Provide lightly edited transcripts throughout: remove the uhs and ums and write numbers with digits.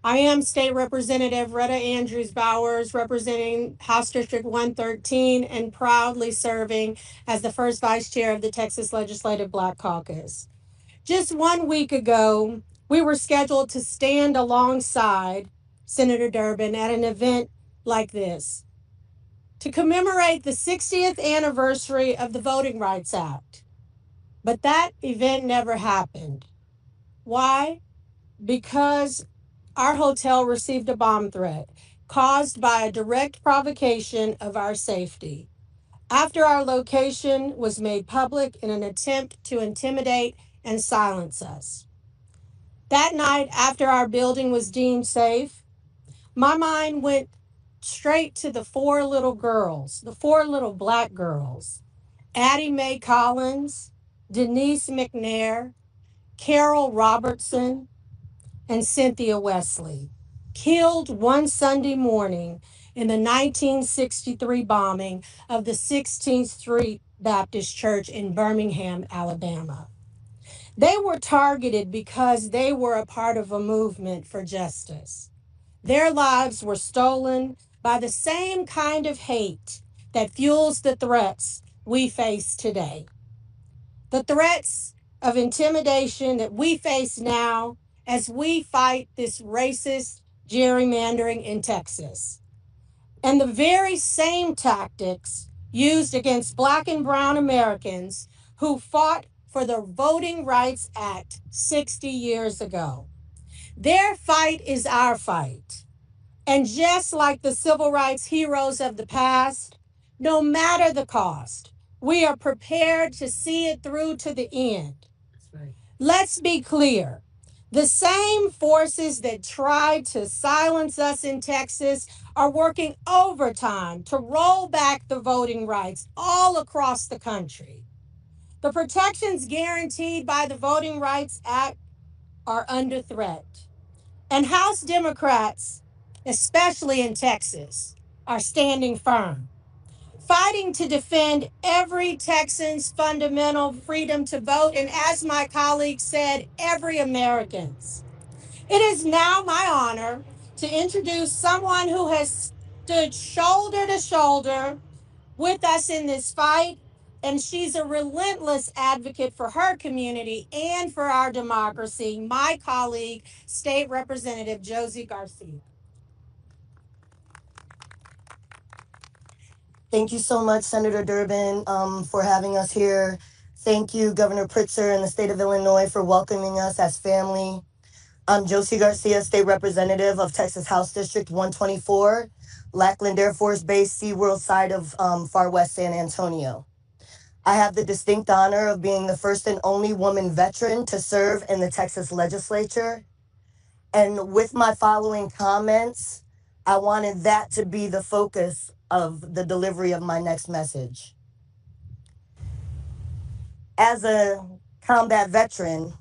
I am State Representative Retta Andrews Bowers, representing House District 113 and proudly serving as the first vice chair of the Texas Legislative Black Caucus. Just 1 week ago, we were scheduled to stand alongside Senator Durbin at an event like this to commemorate the 60th anniversary of the Voting Rights Act. But that event never happened. Why? Because our hotel received a bomb threat caused by a direct provocation of our safety. After our location was made public in an attempt to intimidate and silence us. That night, after our building was deemed safe, my mind went straight to the four little girls, the four little black girls, Addie Mae Collins, Denise McNair, Carol Robertson, and Cynthia Wesley, killed one Sunday morning in the 1963 bombing of the 16th Street Baptist Church in Birmingham, Alabama. They were targeted because they were a part of a movement for justice. Their lives were stolen by the same kind of hate that fuels the threats we face today. The threats of intimidation that we face now as we fight this racist gerrymandering in Texas. And the very same tactics used against Black and Brown Americans who fought for the Voting Rights Act 60 years ago. Their fight is our fight. And just like the civil rights heroes of the past, no matter the cost, we are prepared to see it through to the end. Right. Let's be clear. The same forces that tried to silence us in Texas are working overtime to roll back the voting rights all across the country. The protections guaranteed by the Voting Rights Act are under threat. And House Democrats, especially in Texas, are standing firm, fighting to defend every Texan's fundamental freedom to vote, and as my colleague said, every American's. It is now my honor to introduce someone who has stood shoulder to shoulder with us in this fight, and she's a relentless advocate for her community and for our democracy, my colleague, State Representative Josie Garcia. Thank you so much, Senator Durbin, for having us here. Thank you, Governor Pritzker and the state of Illinois for welcoming us as family. I'm Josie Garcia, State Representative of Texas House District 124, Lackland Air Force Base, SeaWorld side of far west San Antonio. I have the distinct honor of being the first and only woman veteran to serve in the Texas legislature. And with my following comments, I wanted that to be the focus of the delivery of my next message. As a combat veteran,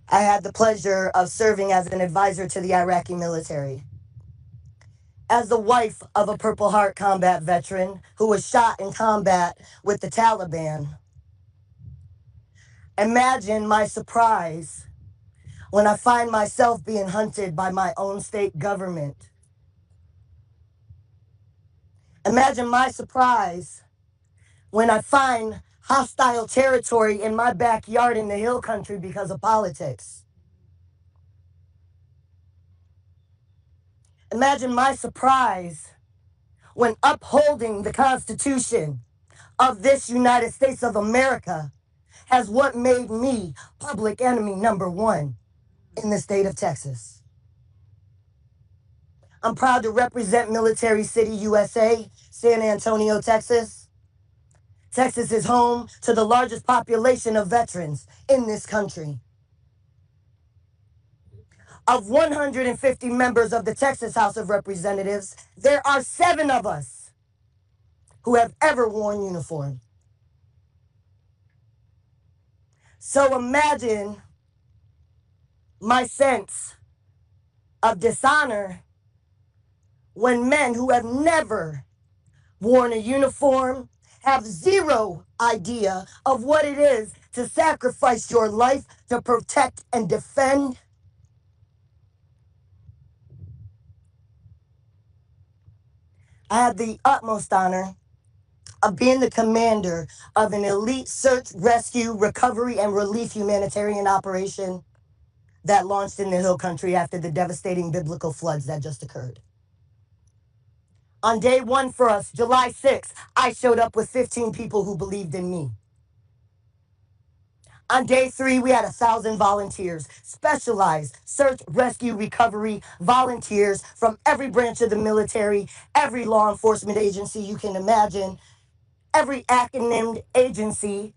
I had the pleasure of serving as an advisor to the Iraqi military. As the wife of a Purple Heart combat veteran who was shot in combat with the Taliban, imagine my surprise when I find myself being hunted by my own state government. Imagine my surprise when I find hostile territory in my backyard in the hill country because of politics. Imagine my surprise when upholding the Constitution of this United States of America has what made me public enemy number one in the state of Texas. I'm proud to represent Military City, USA, San Antonio, Texas. Texas is home to the largest population of veterans in this country. Of 150 members of the Texas House of Representatives, there are 7 of us who have ever worn uniform. So imagine my sense of dishonor when men who have never worn a uniform have zero idea of what it is to sacrifice your life to protect and defend I had the utmost honor of being the commander of an elite search, rescue, recovery, and relief humanitarian operation that launched in the Hill Country after the devastating biblical floods that just occurred. On day one for us, July 6th, I showed up with 15 people who believed in me. On day three, we had 1,000 volunteers, specialized search, rescue, recovery volunteers from every branch of the military, every law enforcement agency you can imagine, every acronymed agency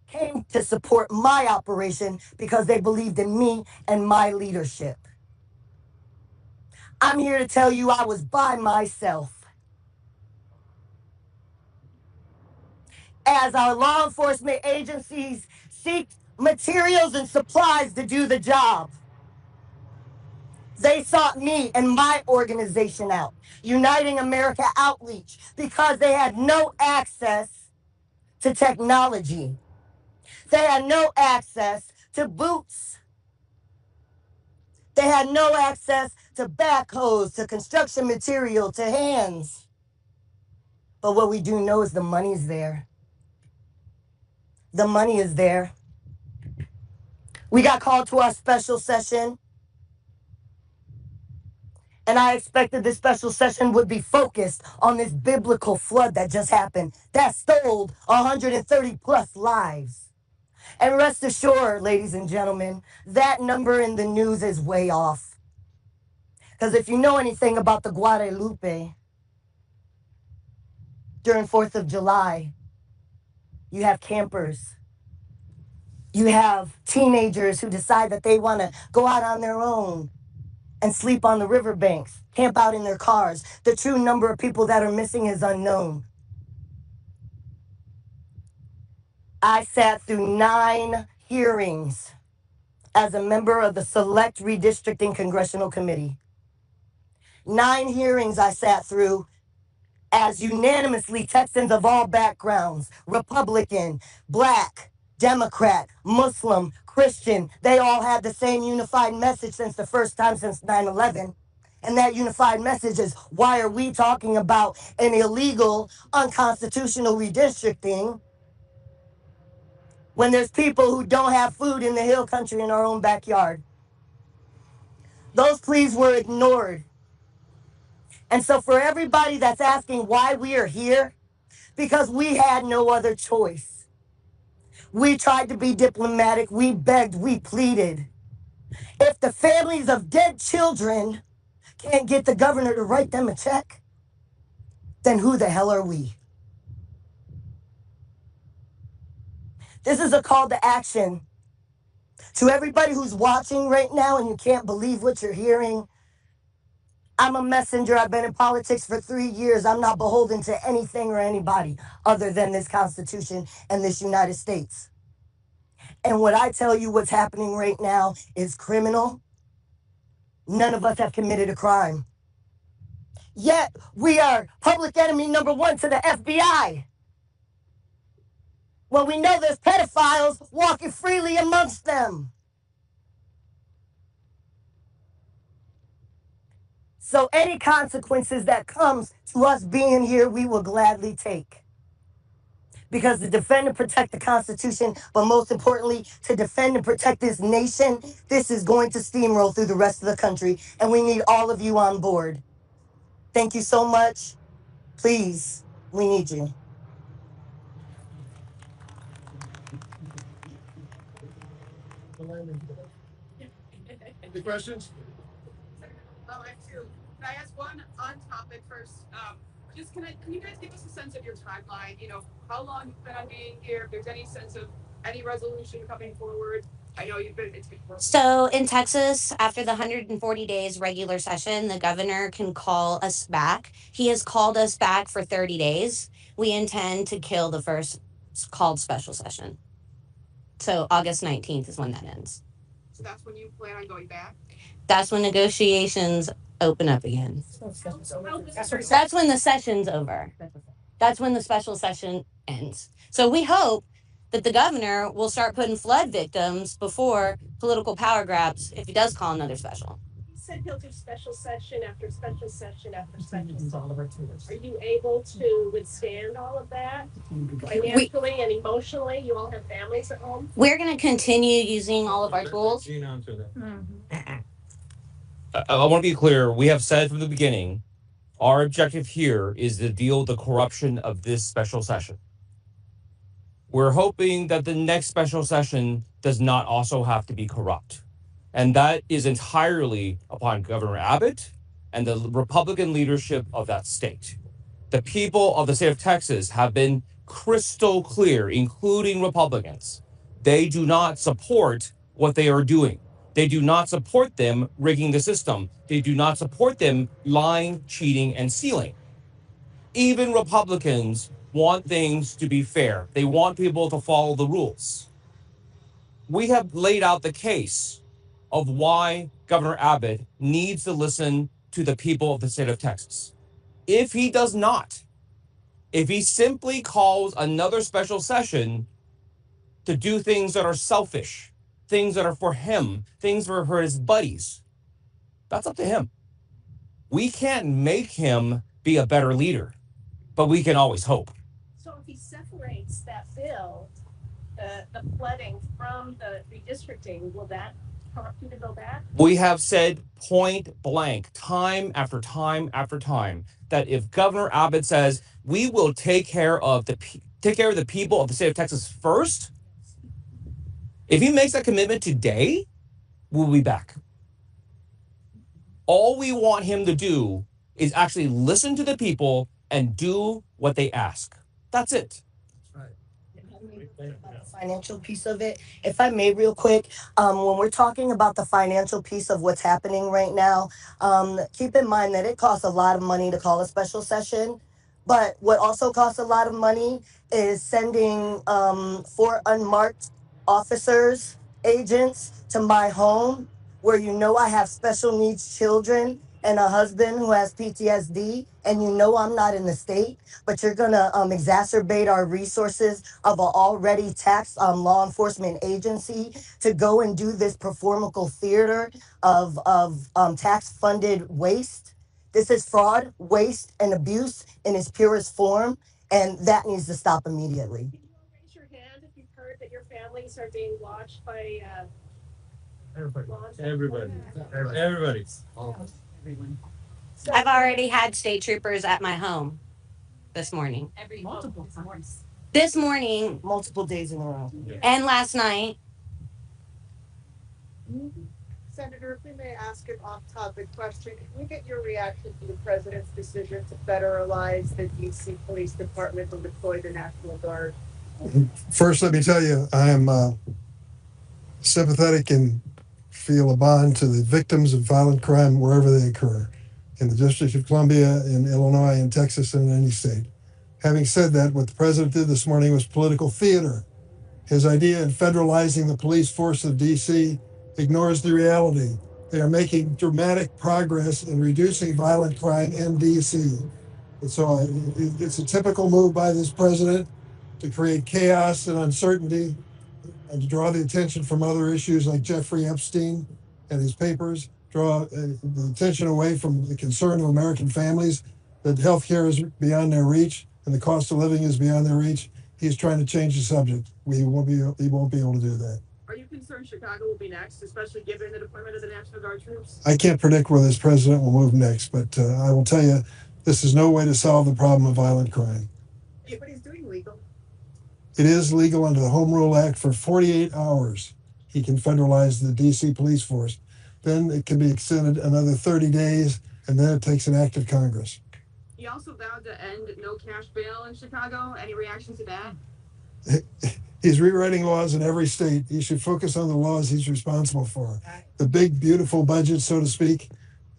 came to support my operation because they believed in me and my leadership. I'm here to tell you I was by myself. As our law enforcement agencies seek materials and supplies to do the job, they sought me and my organization out, Uniting America Outreach, because they had no access to technology. They had no access to boots. They had no access to backhoes, to construction material, to hands. But what we do know is the money's there. The money is there. We got called to our special session, and I expected this special session would be focused on this biblical flood that just happened that stole 130 plus lives. And rest assured, ladies and gentlemen, that number in the news is way off. Because if you know anything about the Guadalupe, during 4th of July, you have campers. You have teenagers who decide that they want to go out on their own and sleep on the riverbanks, camp out in their cars. The true number of people that are missing is unknown. I sat through 9 hearings as a member of the Select Redistricting Congressional Committee. 9 hearings I sat through as unanimously Texans of all backgrounds, Republican, Black, Democrat, Muslim, Christian, they all had the same unified message since the first time since 9/11. And that unified message is, why are we talking about an illegal, unconstitutional redistricting when there's people who don't have food in the Hill Country in our own backyard? Those pleas were ignored. And so for everybody that's asking why we are here, because we had no other choice. We tried to be diplomatic, we begged, we pleaded. If the families of dead children can't get the governor to write them a check, then who the hell are we? This is a call to action to everybody who's watching right now and you can't believe what you're hearing. I'm a messenger. I've been in politics for 3 years. I'm not beholden to anything or anybody other than this Constitution and this United States. And what I tell you what's happening right now is criminal. None of us have committed a crime. Yet we are public enemy number 1 to the FBI. Well, we know there's pedophiles walking freely amongst them. So any consequences that comes to us being here, we will gladly take. Because to defend and protect the Constitution, but most importantly, to defend and protect this nation, this is going to steamroll through the rest of the country, and we need all of you on board. Thank you so much. Please, we need you. Any questions? I have two. Can I ask one on topic first? Just can you guys give us a sense of your timeline? You know, how long you've been on being here? If there's any sense of any resolution coming forward? I know it's been. So in Texas, after the 140 days regular session, the governor can call us back. He has called us back for 30 days. We intend to kill the first called special session. So August 19th is when that ends. So that's when you plan on going back? That's when negotiations open up again. That's when the session's over. That's when the special session ends. So we hope that the governor will start putting flood victims before political power grabs if he does call another special. said he'll do special session after special session after special session. Are you able to withstand all of that financially and emotionally? You all have families at home. We're going to continue using all of our tools. I want to be clear. We have said from the beginning, our objective here is to deal with the corruption of this special session. We're hoping that the next special session does not also have to be corrupt. And that is entirely upon Governor Abbott and the Republican leadership of that state. The people of the state of Texas have been crystal clear, including Republicans. They do not support what they are doing. They do not support them rigging the system. They do not support them lying, cheating, and stealing. Even Republicans want things to be fair. They want people to follow the rules. We have laid out the case of why Governor Abbott needs to listen to the people of the state of Texas. If he does not, if he simply calls another special session to do things that are selfish, things that are for him, things for his buddies, that's up to him. We can't make him be a better leader, but we can always hope. So if he separates that bill, the flooding from the redistricting, will that prompt you to go back? We have said point blank, time after time after time, that if Governor Abbott says we will take care of the people of the state of Texas first, if he makes that commitment today, we'll be back. All we want him to do is actually listen to the people and do what they ask. That's it. About the financial piece of it, if I may, real quick, when we're talking about the financial piece of what's happening right now, keep in mind that it costs a lot of money to call a special session. But what also costs a lot of money is sending 4 unmarked officers, agents to my home, where you know I have special needs children and a husband who has PTSD, and you know I'm not in the state, but you're gonna exacerbate our resources of an already taxed law enforcement agency to go and do this performable theater of tax-funded waste. This is fraud, waste, and abuse in its purest form, and that needs to stop immediately. Can you all raise your hand if you've heard that your families are being watched by Everybody. I've already had state troopers at my home this morning. multiple times. This morning Multiple days in a row. and last night. Senator, if we may ask an off-topic question, can we get your reaction to the president's decision to federalize the DC Police Department and deploy the National Guard? First, let me tell you, I am sympathetic and feel a bond to the victims of violent crime wherever they occur, in the District of Columbia, in Illinois, in Texas, and in any state. Having said that, what the president did this morning was political theater. His idea in federalizing the police force of DC ignores the reality. They are making dramatic progress in reducing violent crime in DC. And so it's a typical move by this president to create chaos and uncertainty and to draw the attention from other issues like Jeffrey Epstein and his papers, draw the attention away from the concern of American families that healthcare is beyond their reach and the cost of living is beyond their reach. He's trying to change the subject. He won't be able to do that. Are you concerned Chicago will be next, especially given the deployment of the National Guard troops? I can't predict where this president will move next, but I will tell you, this is no way to solve the problem of violent crime. Yeah, but he's doing legal. It is legal under the Home Rule Act for 48 hours. He can federalize the DC police force. Then it can be extended another 30 days, and then it takes an act of Congress. He also vowed to end no cash bail in Chicago. Any reaction to that? He's rewriting laws in every state. He should focus on the laws he's responsible for. The big, beautiful budget, so to speak,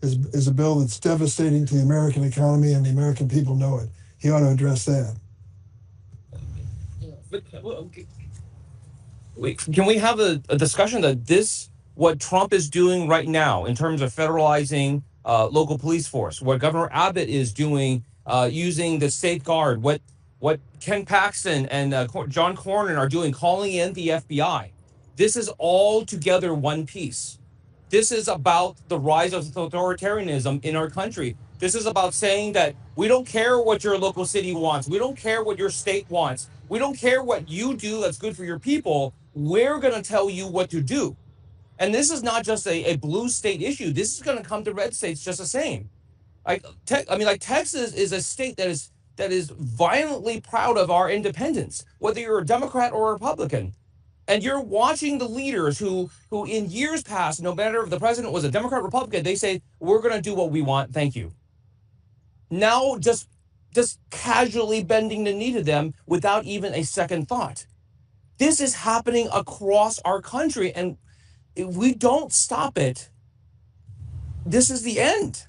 is a bill that's devastating to the American economy, and the American people know it. He ought to address that. But can we have a discussion that what Trump is doing right now in terms of federalizing local police force, what Governor Abbott is doing using the state guard, what Ken Paxton and John Cornyn are doing, calling in the FBI. This is all together one piece. This is about the rise of authoritarianism in our country. This is about saying that we don't care what your local city wants. We don't care what your state wants. We don't care what you do that's good for your people. We're going to tell you what to do. And this is not just a blue state issue. This is going to come to red states just the same. Like Texas is a state that is violently proud of our independence, whether you're a Democrat or a Republican. And you're watching the leaders who in years past, no matter if the president was a Democrat or Republican, they say, we're going to do what we want. Thank you. Now just casually bending the knee to them without even a second thought. This is happening across our country. And if we don't stop it, this is the end.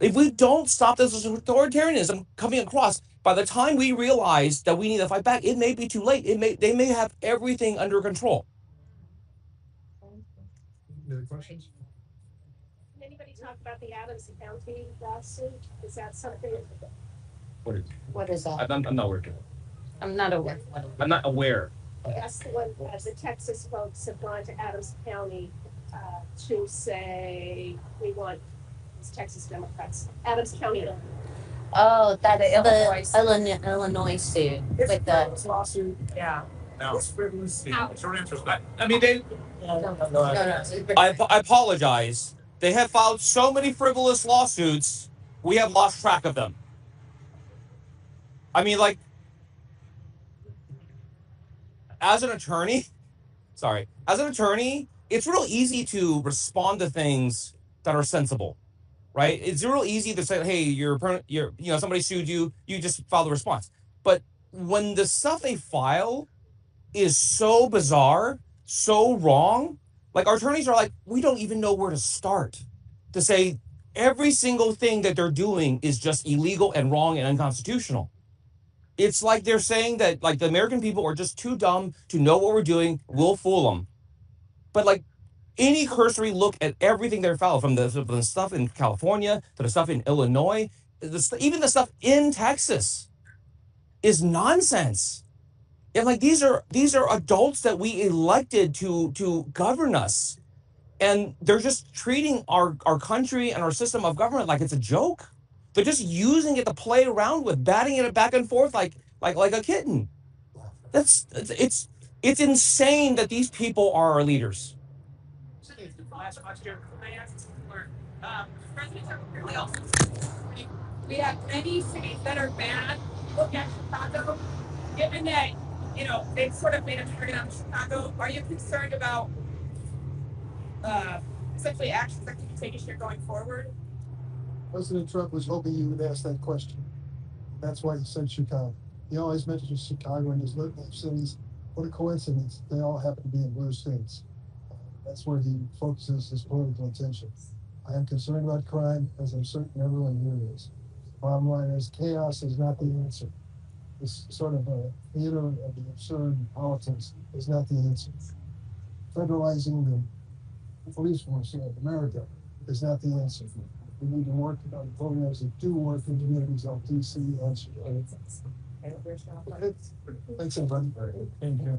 If we don't stop this authoritarianism coming across, by the time we realize that we need to fight back, it may be too late. They may have everything under control. Any other questions? Can anybody talk about the Adams County lawsuit? Is that something? What is that? I'm not working. I'm not aware. I'm not aware. That's the one, the Texas folks have gone to Adams County to say, we want these Texas Democrats, Adams County. Oh, that's The Illinois suit with the. lawsuit. Yeah. No. It's frivolous. Short answer is that. I mean, they. No. I apologize. They have filed so many frivolous lawsuits, we have lost track of them. I mean, like, as an attorney, it's real easy to respond to things that are sensible, right? It's real easy to say, hey, somebody sued you, you just file the response. But when the stuff they file is so bizarre, so wrong, like our attorneys are like, we don't even know where to start to say every single thing that they're doing is just illegal and wrong and unconstitutional. It's like they're saying that like the American people are just too dumb to know what we're doing. We'll fool them. But like any cursory look at everything they're filed, from the stuff in California to the stuff in Illinois, even the stuff in Texas, is nonsense. And like these are adults that we elected to govern us, and they're just treating our country and our system of government like it's a joke. They're just using it to play around with, batting it back and forth like a kitten. It's insane that these people are our leaders. Last question. I asked for presidents are really also. We have many cities that are bad. Look at Chicago. Given that, they've sort of made a target on Chicago, are you concerned about essentially actions that can be taken here going forward? President Trump was hoping you would ask that question. That's why he said Chicago. He always mentions Chicago in his list of cities. What a coincidence. They all happen to be in blue states. That's where he focuses his political attention. I am concerned about crime, as I'm certain everyone here is. Bottom line is, chaos is not the answer. This sort of a theater of the absurd politics is not the answer. Federalizing the police force of America is not the answer. We need to work on programs that do work in communities like DC and Chicago. Thanks, everybody. Thank you.